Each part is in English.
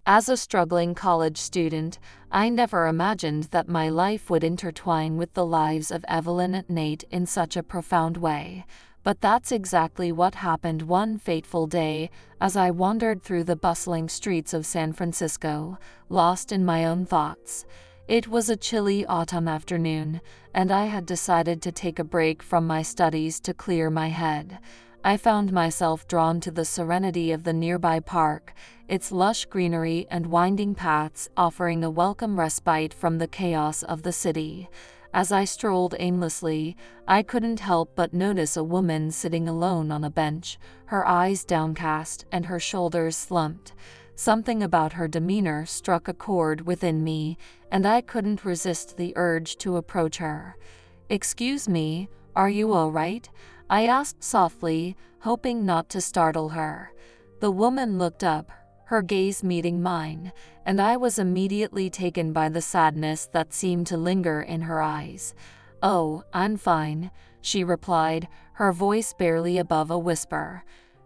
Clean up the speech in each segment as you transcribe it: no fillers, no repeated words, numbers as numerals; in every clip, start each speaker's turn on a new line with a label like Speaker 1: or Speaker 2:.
Speaker 1: As a struggling college student, I never imagined that my life would intertwine with the lives of Evelyn and Nate in such a profound way. But that's exactly what happened one fateful day as I wandered through the bustling streets of San Francisco, lost in my own thoughts. It was a chilly autumn afternoon, and I had decided to take a break from my studies to clear my head. I found myself drawn to the serenity of the nearby park, its lush greenery and winding paths offering a welcome respite from the chaos of the city. As I strolled aimlessly, I couldn't help but notice a woman sitting alone on a bench, her eyes downcast and her shoulders slumped. Something about her demeanor struck a chord within me, and I couldn't resist the urge to approach her. "Excuse me, are you all right?" I asked softly, hoping not to startle her. The woman looked up, her gaze meeting mine, and I was immediately taken by the sadness that seemed to linger in her eyes. "Oh, I'm fine," she replied, her voice barely above a whisper.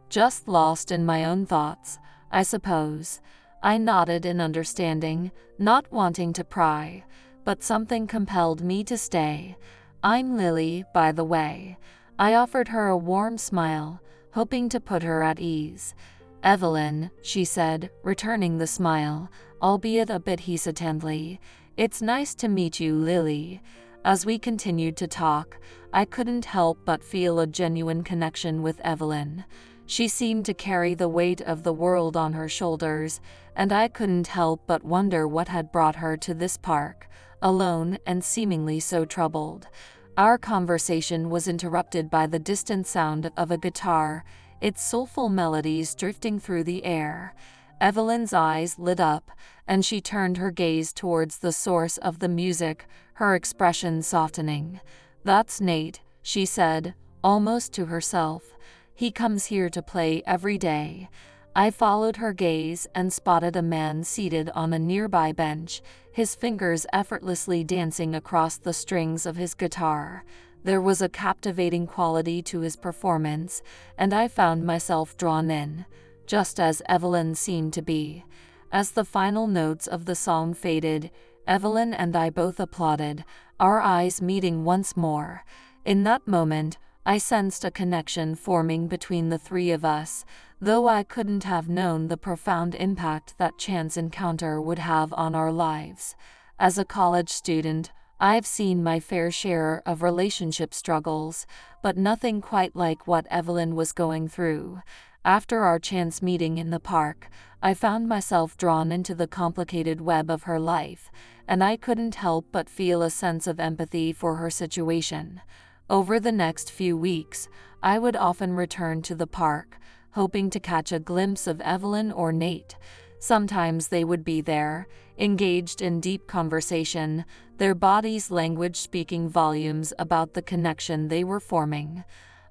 Speaker 1: "Just lost in my own thoughts, I suppose." I nodded in understanding, not wanting to pry, but something compelled me to stay. "I'm Lily, by the way." I offered her a warm smile, hoping to put her at ease. "Evelyn," she said, returning the smile, albeit a bit hesitantly. "It's nice to meet you, Lily." As we continued to talk, I couldn't help but feel a genuine connection with Evelyn. She seemed to carry the weight of the world on her shoulders, and I couldn't help but wonder what had brought her to this park, alone and seemingly so troubled. Our conversation was interrupted by the distant sound of a guitar, its soulful melodies drifting through the air. Evelyn's eyes lit up, and she turned her gaze towards the source of the music, her expression softening. "That's Nate," she said, almost to herself. "He comes here to play every day." I followed her gaze and spotted a man seated on a nearby bench, his fingers effortlessly dancing across the strings of his guitar. There was a captivating quality to his performance, and I found myself drawn in, just as Evelyn seemed to be. As the final notes of the song faded, Evelyn and I both applauded, our eyes meeting once more. In that moment, I sensed a connection forming between the three of us, though I couldn't have known the profound impact that chance encounter would have on our lives. As a college student, I've seen my fair share of relationship struggles, but nothing quite like what Evelyn was going through. After our chance meeting in the park, I found myself drawn into the complicated web of her life, and I couldn't help but feel a sense of empathy for her situation. Over the next few weeks, I would often return to the park, hoping to catch a glimpse of Evelyn or Nate. Sometimes they would be there, engaged in deep conversation, their bodies' language speaking volumes about the connection they were forming.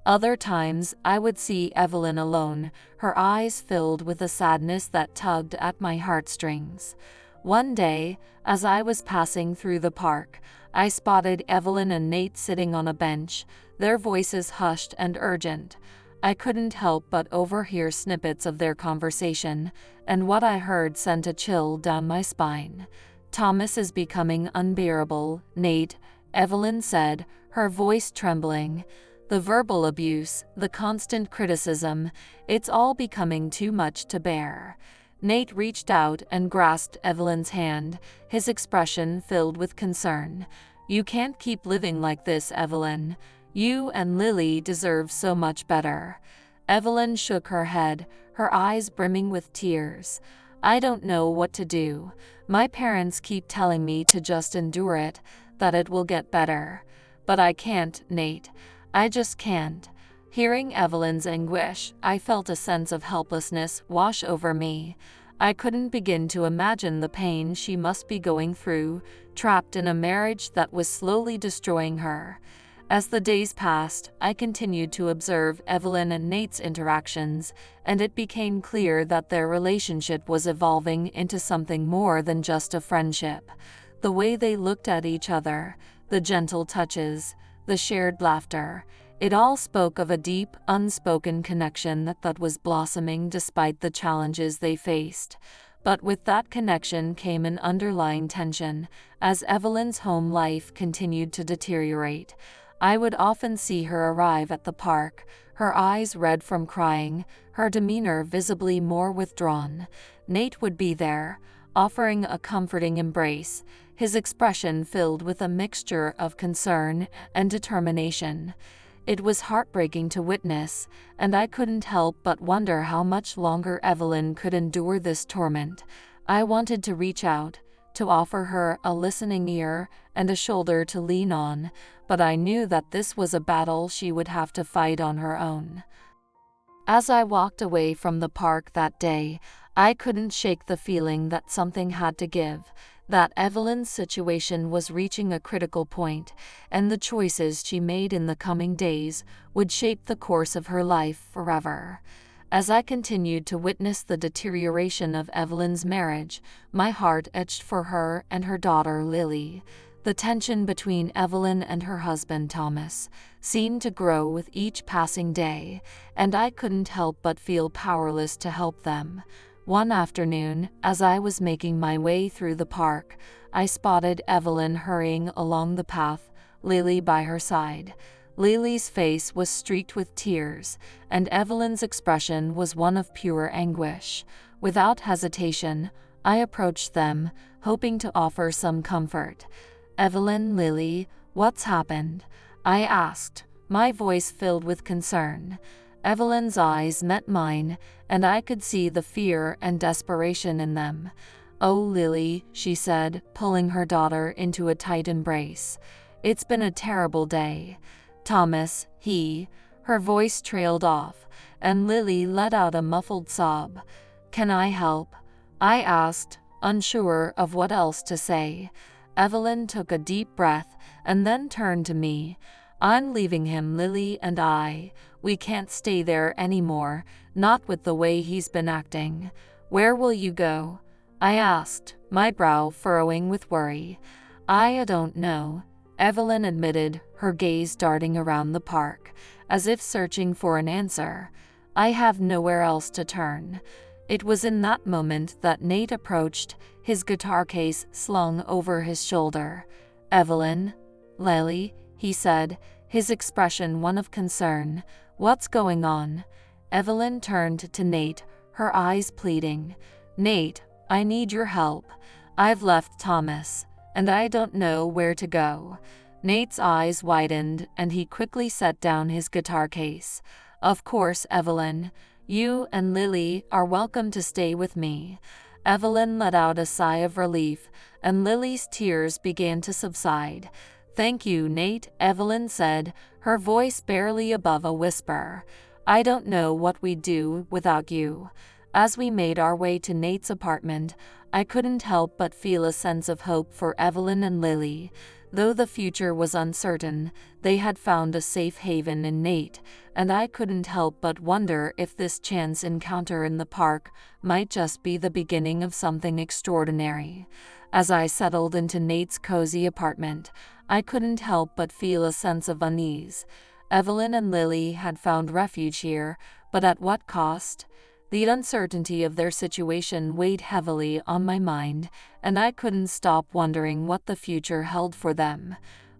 Speaker 1: Other times, I would see Evelyn alone, her eyes filled with a sadness that tugged at my heartstrings. One day, as I was passing through the park, I spotted Evelyn and Nate sitting on a bench, their voices hushed and urgent. I couldn't help but overhear snippets of their conversation, and what I heard sent a chill down my spine. "Thomas is becoming unbearable, Nate," Evelyn said, her voice trembling. "The verbal abuse, the constant criticism, it's all becoming too much to bear." Nate reached out and grasped Evelyn's hand, his expression filled with concern. "You can't keep living like this, Evelyn. You and Lily deserve so much better." Evelyn shook her head, her eyes brimming with tears. "I don't know what to do. My parents keep telling me to just endure it, that it will get better. But I can't, Nate. I just can't." Hearing Evelyn's anguish, I felt a sense of helplessness wash over me. I couldn't begin to imagine the pain she must be going through, trapped in a marriage that was slowly destroying her. As the days passed, I continued to observe Evelyn and Nate's interactions, and it became clear that their relationship was evolving into something more than just a friendship. The way they looked at each other, the gentle touches, the shared laughter, it all spoke of a deep, unspoken connection that was blossoming despite the challenges they faced. But with that connection came an underlying tension. As Evelyn's home life continued to deteriorate, I would often see her arrive at the park, her eyes red from crying, her demeanor visibly more withdrawn. Nate would be there, offering a comforting embrace, his expression filled with a mixture of concern and determination. It was heartbreaking to witness, and I couldn't help but wonder how much longer Evelyn could endure this torment. I wanted to reach out, to offer her a listening ear and a shoulder to lean on, but I knew that this was a battle she would have to fight on her own. As I walked away from the park that day, I couldn't shake the feeling that something had to give, that Evelyn's situation was reaching a critical point, and the choices she made in the coming days would shape the course of her life forever. As I continued to witness the deterioration of Evelyn's marriage, my heart ached for her and her daughter Lily. The tension between Evelyn and her husband Thomas seemed to grow with each passing day, and I couldn't help but feel powerless to help them. One afternoon, as I was making my way through the park, I spotted Evelyn hurrying along the path, Lily by her side. Lily's face was streaked with tears, and Evelyn's expression was one of pure anguish. Without hesitation, I approached them, hoping to offer some comfort. "Evelyn, Lily, what's happened?" I asked, my voice filled with concern. Evelyn's eyes met mine, and I could see the fear and desperation in them. "Oh, Lily," she said, pulling her daughter into a tight embrace. "It's been a terrible day. Thomas, her voice trailed off, and Lily let out a muffled sob. "Can I help?" I asked, unsure of what else to say. Evelyn took a deep breath and then turned to me. "I'm leaving him, Lily and we can't stay there anymore, not with the way he's been acting." "Where will you go?" I asked, my brow furrowing with worry. "I don't know," Evelyn admitted, her gaze darting around the park, as if searching for an answer. "I have nowhere else to turn." It was in that moment that Nate approached, his guitar case slung over his shoulder. "Evelyn, Lily," he said, his expression one of concern. "What's going on?" Evelyn turned to Nate, her eyes pleading. "Nate, I need your help. I've left Thomas, and I don't know where to go." Nate's eyes widened, and he quickly set down his guitar case. "Of course, Evelyn. You and Lily are welcome to stay with me." Evelyn let out a sigh of relief, and Lily's tears began to subside. "Thank you, Nate," Evelyn said, her voice barely above a whisper. "I don't know what we'd do without you." As we made our way to Nate's apartment, I couldn't help but feel a sense of hope for Evelyn and Lily. Though the future was uncertain, they had found a safe haven in Nate, and I couldn't help but wonder if this chance encounter in the park might just be the beginning of something extraordinary. As I settled into Nate's cozy apartment, I couldn't help but feel a sense of unease. Evelyn and Lily had found refuge here, but at what cost? The uncertainty of their situation weighed heavily on my mind, and I couldn't stop wondering what the future held for them.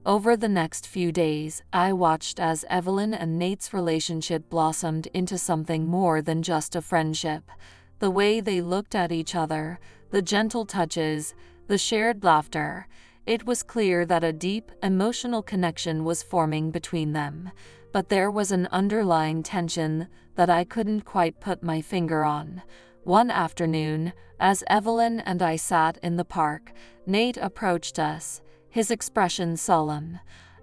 Speaker 1: Over the next few days, I watched as Evelyn and Nate's relationship blossomed into something more than just a friendship. The way they looked at each other, the gentle touches, the shared laughter. It was clear that a deep, emotional connection was forming between them. But there was an underlying tension that I couldn't quite put my finger on. One afternoon, as Evelyn and I sat in the park, Nate approached us, his expression solemn.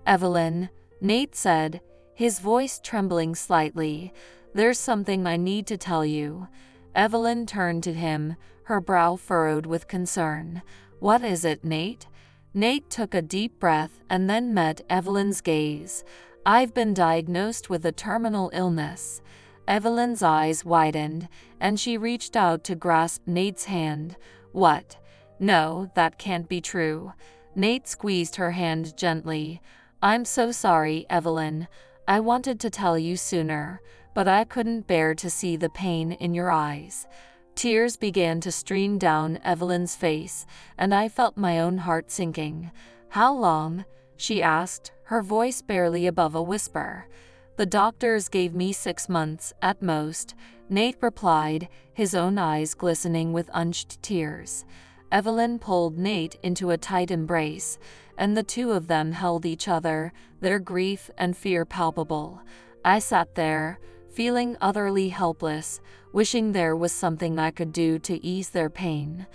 Speaker 1: "Evelyn," Nate said, his voice trembling slightly, "there's something I need to tell you." Evelyn turned to him, her brow furrowed with concern. "What is it, Nate?" Nate took a deep breath and then met Evelyn's gaze. "I've been diagnosed with a terminal illness." Evelyn's eyes widened, and she reached out to grasp Nate's hand. "What? No, that can't be true." Nate squeezed her hand gently. "I'm so sorry, Evelyn. I wanted to tell you sooner, but I couldn't bear to see the pain in your eyes." Tears began to stream down Evelyn's face, and I felt my own heart sinking. "How long?" she asked, her voice barely above a whisper. "The doctors gave me 6 months, at most," Nate replied, his own eyes glistening with unshed tears. Evelyn pulled Nate into a tight embrace, and the two of them held each other, their grief and fear palpable. I sat there, feeling utterly helpless, wishing there was something I could do to ease their pain.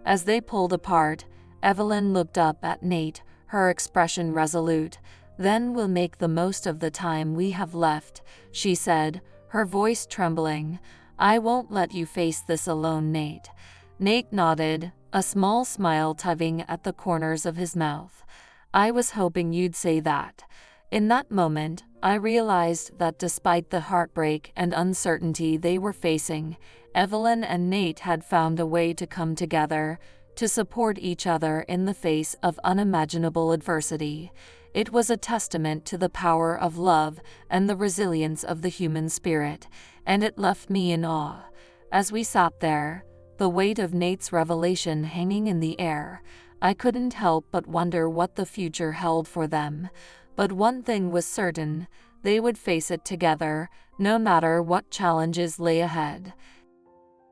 Speaker 1: As they pulled apart, Evelyn looked up at Nate, her expression resolute. "Then we'll make the most of the time we have left," she said, her voice trembling. "I won't let you face this alone, Nate." Nate nodded, a small smile tugging at the corners of his mouth. "I was hoping you'd say that." In that moment, I realized that despite the heartbreak and uncertainty they were facing, Evelyn and Nate had found a way to come together, to support each other in the face of unimaginable adversity. It was a testament to the power of love and the resilience of the human spirit, and it left me in awe. As we sat there, the weight of Nate's revelation hanging in the air, I couldn't help but wonder what the future held for them. But one thing was certain: they would face it together, no matter what challenges lay ahead.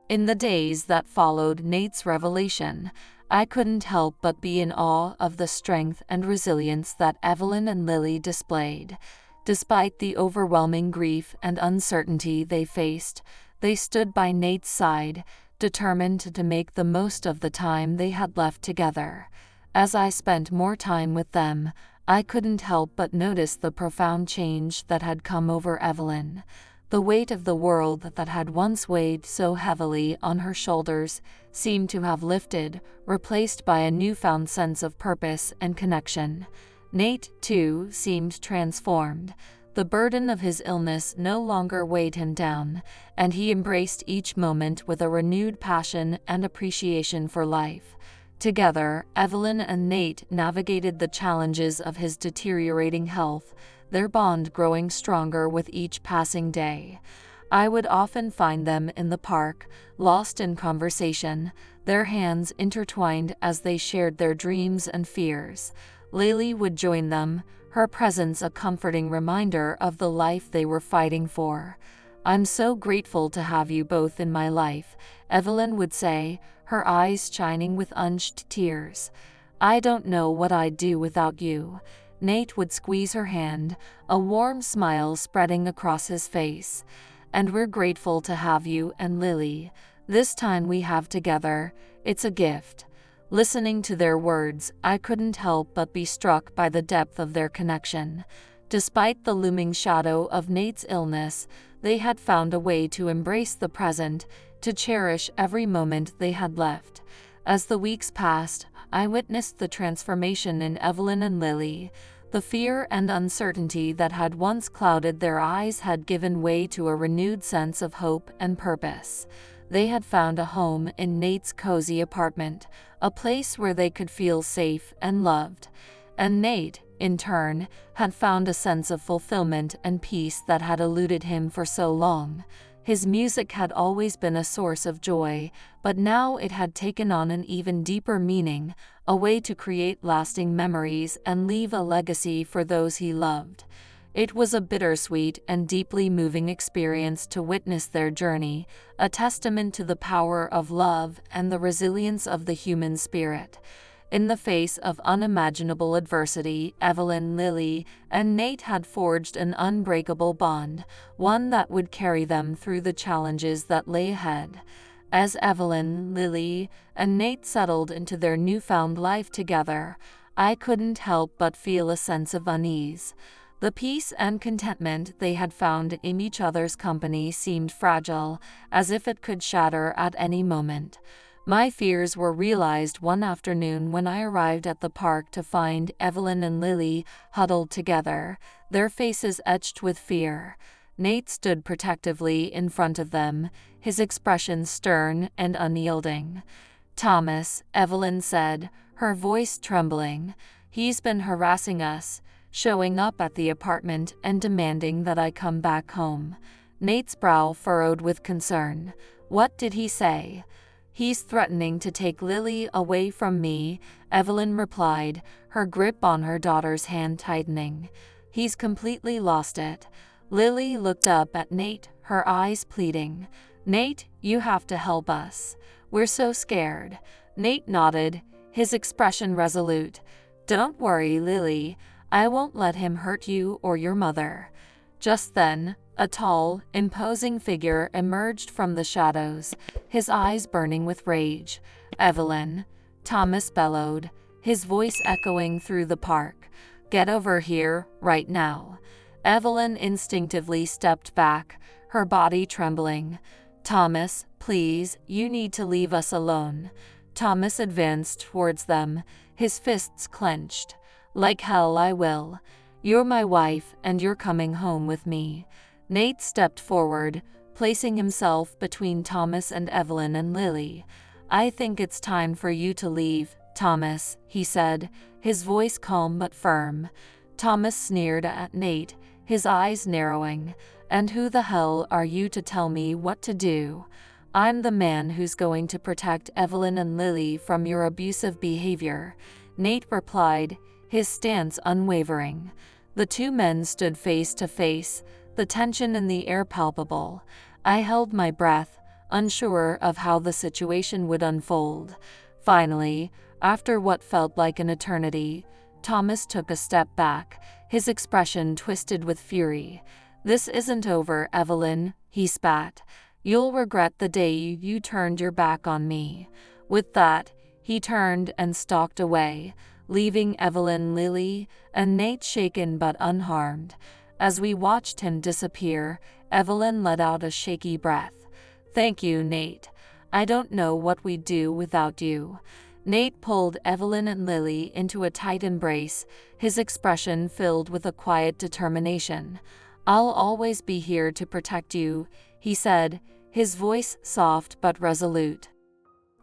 Speaker 1: In the days that followed Nate's revelation, I couldn't help but be in awe of the strength and resilience that Evelyn and Lily displayed. Despite the overwhelming grief and uncertainty they faced, they stood by Nate's side, determined to make the most of the time they had left together. As I spent more time with them, I couldn't help but notice the profound change that had come over Evelyn. The weight of the world that had once weighed so heavily on her shoulders seemed to have lifted, replaced by a newfound sense of purpose and connection. Nate, too, seemed transformed. The burden of his illness no longer weighed him down, and he embraced each moment with a renewed passion and appreciation for life. Together, Evelyn and Nate navigated the challenges of his deteriorating health, their bond growing stronger with each passing day. I would often find them in the park, lost in conversation, their hands intertwined as they shared their dreams and fears. Lily would join them, her presence a comforting reminder of the life they were fighting for. "I'm so grateful to have you both in my life," Evelyn would say, her eyes shining with unshed tears. "I don't know what I'd do without you." Nate would squeeze her hand, a warm smile spreading across his face. "And we're grateful to have you and Lily. This time we have together, it's a gift." Listening to their words, I couldn't help but be struck by the depth of their connection. Despite the looming shadow of Nate's illness, they had found a way to embrace the present, to cherish every moment they had left. As the weeks passed, I witnessed the transformation in Evelyn and Lily. The fear and uncertainty that had once clouded their eyes had given way to a renewed sense of hope and purpose. They had found a home in Nate's cozy apartment, a place where they could feel safe and loved. And Nate, in turn, had found a sense of fulfillment and peace that had eluded him for so long. His music had always been a source of joy, but now it had taken on an even deeper meaning, a way to create lasting memories and leave a legacy for those he loved. It was a bittersweet and deeply moving experience to witness their journey, a testament to the power of love and the resilience of the human spirit. In the face of unimaginable adversity, Evelyn, Lily, and Nate had forged an unbreakable bond, one that would carry them through the challenges that lay ahead. As Evelyn, Lily, and Nate settled into their newfound life together, I couldn't help but feel a sense of unease. The peace and contentment they had found in each other's company seemed fragile, as if it could shatter at any moment. My fears were realized one afternoon when I arrived at the park to find Evelyn and Lily huddled together, their faces etched with fear. Nate stood protectively in front of them, his expression stern and unyielding. "Thomas," Evelyn said, her voice trembling, "he's been harassing us, showing up at the apartment and demanding that I come back home." Nate's brow furrowed with concern. What did he say? He's threatening to take Lily away from me, Evelyn replied, her grip on her daughter's hand tightening. He's completely lost it. Lily looked up at Nate, her eyes pleading. Nate, you have to help us. We're so scared. Nate nodded, his expression resolute. Don't worry, Lily. I won't let him hurt you or your mother. Just then, a tall, imposing figure emerged from the shadows, his eyes burning with rage. Evelyn, Thomas bellowed, his voice echoing through the park. Get over here, right now. Evelyn instinctively stepped back, her body trembling. Thomas, please, you need to leave us alone. Thomas advanced towards them, his fists clenched. Like hell I will. You're my wife, and you're coming home with me. Nate stepped forward, placing himself between Thomas and Evelyn and Lily. I think it's time for you to leave, Thomas, he said, his voice calm but firm. Thomas sneered at Nate, his eyes narrowing. And who the hell are you to tell me what to do? I'm the man who's going to protect Evelyn and Lily from your abusive behavior, Nate replied, his stance unwavering. The two men stood face to face, the tension in the air palpable. I held my breath, unsure of how the situation would unfold. Finally, after what felt like an eternity, Thomas took a step back, his expression twisted with fury. This isn't over, Evelyn, he spat. You'll regret the day you turned your back on me. With that, he turned and stalked away, leaving Evelyn, Lily, and Nate shaken but unharmed. As we watched him disappear, Evelyn let out a shaky breath. Thank you, Nate. I don't know what we'd do without you. Nate pulled Evelyn and Lily into a tight embrace, his expression filled with a quiet determination. I'll always be here to protect you, he said, his voice soft but resolute.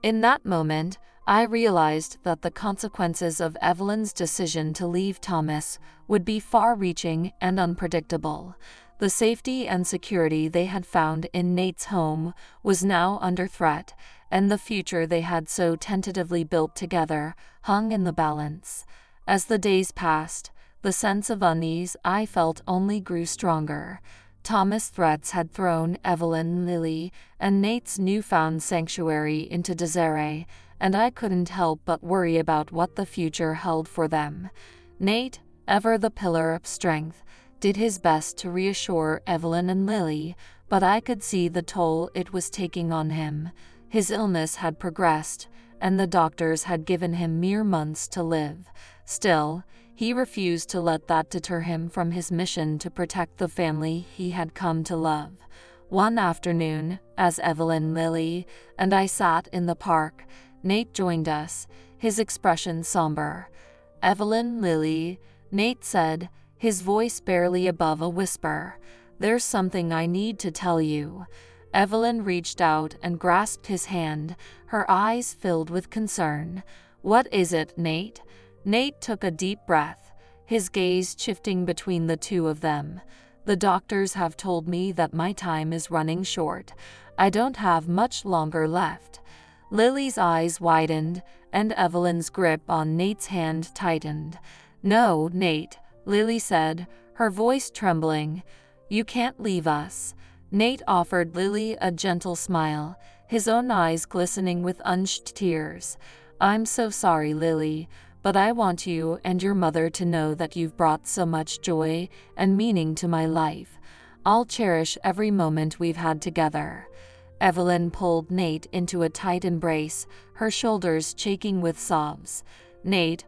Speaker 1: In that moment, I realized that the consequences of Evelyn's decision to leave Thomas would be far-reaching and unpredictable. The safety and security they had found in Nate's home was now under threat, and the future they had so tentatively built together hung in the balance. As the days passed, the sense of unease I felt only grew stronger. Thomas' threats had thrown Evelyn, Lily, and Nate's newfound sanctuary into disarray, and I couldn't help but worry about what the future held for them. Nate, ever the pillar of strength, did his best to reassure Evelyn and Lily, but I could see the toll it was taking on him. His illness had progressed, and the doctors had given him mere months to live. Still, he refused to let that deter him from his mission to protect the family he had come to love. One afternoon, as Evelyn, Lily, and I sat in the park, Nate joined us, his expression somber. Evelyn, Lily, Nate said, his voice barely above a whisper. There's something I need to tell you. Evelyn reached out and grasped his hand, her eyes filled with concern. What is it, Nate? Nate took a deep breath, his gaze shifting between the two of them. The doctors have told me that my time is running short. I don't have much longer left. Lily's eyes widened, and Evelyn's grip on Nate's hand tightened. No, Nate, Lily said, her voice trembling. You can't leave us. Nate offered Lily a gentle smile, his own eyes glistening with unshed tears. I'm so sorry, Lily, but I want you and your mother to know that you've brought so much joy and meaning to my life. I'll cherish every moment we've had together. Evelyn pulled Nate into a tight embrace, her shoulders shaking with sobs. Nate,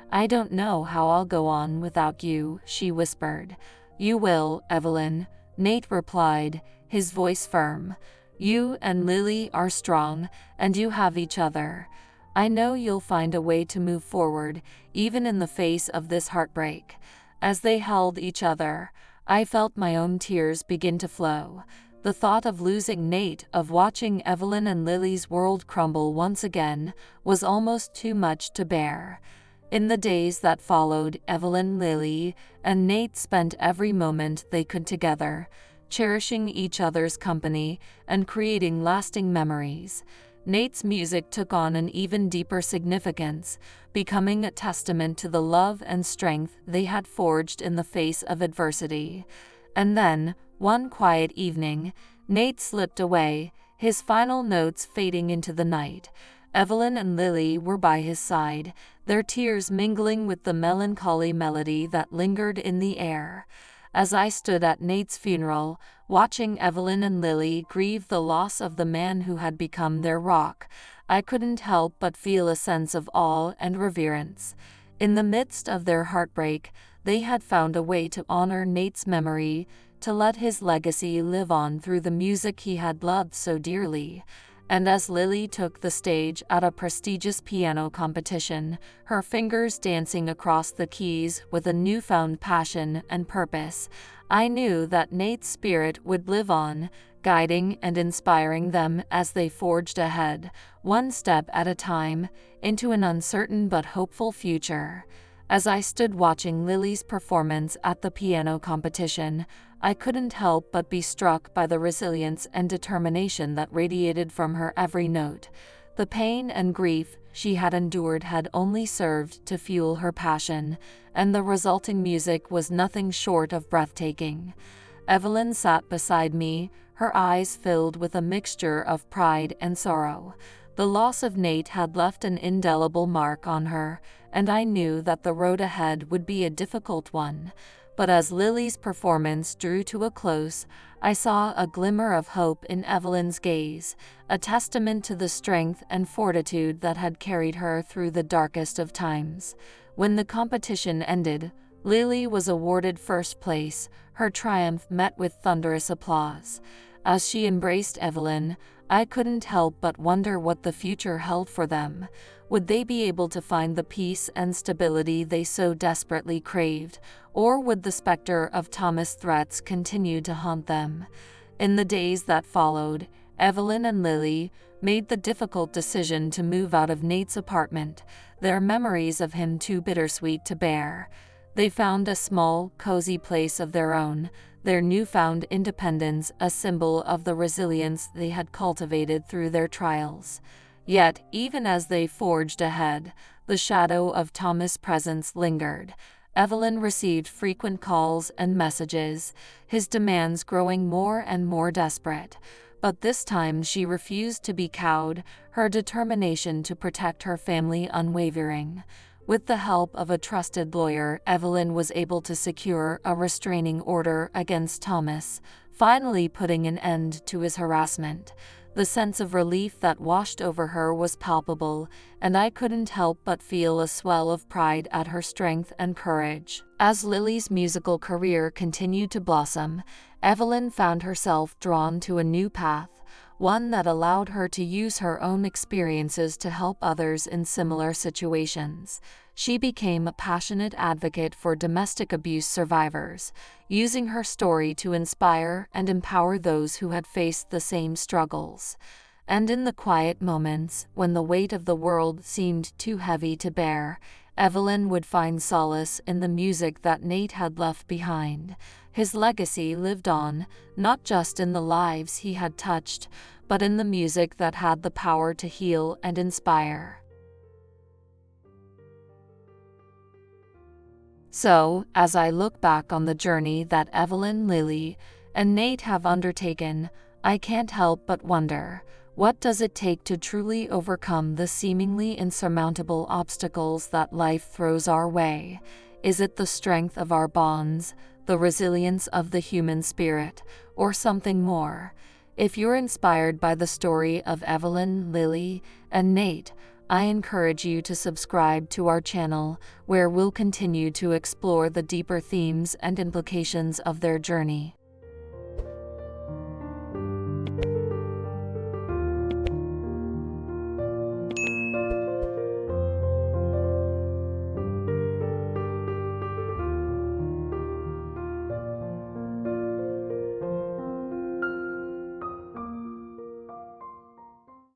Speaker 1: I don't know how I'll go on without you, she whispered. You will, Evelyn, Nate replied, his voice firm. You and Lily are strong, and you have each other. I know you'll find a way to move forward, even in the face of this heartbreak. As they held each other, I felt my own tears begin to flow. The thought of losing Nate, of watching Evelyn and Lily's world crumble once again, was almost too much to bear. In the days that followed, Evelyn, Lily, and Nate spent every moment they could together, cherishing each other's company and creating lasting memories. Nate's music took on an even deeper significance, becoming a testament to the love and strength they had forged in the face of adversity. And then, one quiet evening, Nate slipped away, his final notes fading into the night. Evelyn and Lily were by his side, their tears mingling with the melancholy melody that lingered in the air. As I stood at Nate's funeral, watching Evelyn and Lily grieve the loss of the man who had become their rock, I couldn't help but feel a sense of awe and reverence. In the midst of their heartbreak, they had found a way to honor Nate's memory, to let his legacy live on through the music he had loved so dearly. And as Lily took the stage at a prestigious piano competition, her fingers dancing across the keys with a newfound passion and purpose, I knew that Nate's spirit would live on, guiding and inspiring them as they forged ahead, one step at a time, into an uncertain but hopeful future. As I stood watching Lily's performance at the piano competition, I couldn't help but be struck by the resilience and determination that radiated from her every note. The pain and grief she had endured had only served to fuel her passion, and the resulting music was nothing short of breathtaking. Evelyn sat beside me, her eyes filled with a mixture of pride and sorrow. The loss of Nate had left an indelible mark on her, and I knew that the road ahead would be a difficult one. But as Lily's performance drew to a close, I saw a glimmer of hope in Evelyn's gaze, a testament to the strength and fortitude that had carried her through the darkest of times. When the competition ended, Lily was awarded first place, her triumph met with thunderous applause. As she embraced Evelyn, I couldn't help but wonder what the future held for them. Would they be able to find the peace and stability they so desperately craved, or would the specter of Thomas' threats continue to haunt them? In the days that followed, Evelyn and Lily made the difficult decision to move out of Nate's apartment, their memories of him too bittersweet to bear. They found a small, cozy place of their own, their newfound independence a symbol of the resilience they had cultivated through their trials. Yet, even as they forged ahead, the shadow of Thomas' presence lingered. Evelyn received frequent calls and messages, his demands growing more and more desperate. But this time she refused to be cowed, her determination to protect her family unwavering. With the help of a trusted lawyer, Evelyn was able to secure a restraining order against Thomas, finally putting an end to his harassment. The sense of relief that washed over her was palpable, and I couldn't help but feel a swell of pride at her strength and courage. As Lily's musical career continued to blossom, Evelyn found herself drawn to a new path, one that allowed her to use her own experiences to help others in similar situations. She became a passionate advocate for domestic abuse survivors, using her story to inspire and empower those who had faced the same struggles. And in the quiet moments, when the weight of the world seemed too heavy to bear, Evelyn would find solace in the music that Nate had left behind. His legacy lived on, not just in the lives he had touched, but in the music that had the power to heal and inspire. So, as I look back on the journey that Evelyn, Lily, and Nate have undertaken, I can't help but wonder, what does it take to truly overcome the seemingly insurmountable obstacles that life throws our way? Is it the strength of our bonds, the resilience of the human spirit, or something more? If you're inspired by the story of Evelyn, Lily, and Nate, I encourage you to subscribe to our channel, where we'll continue to explore the deeper themes and implications of their journey.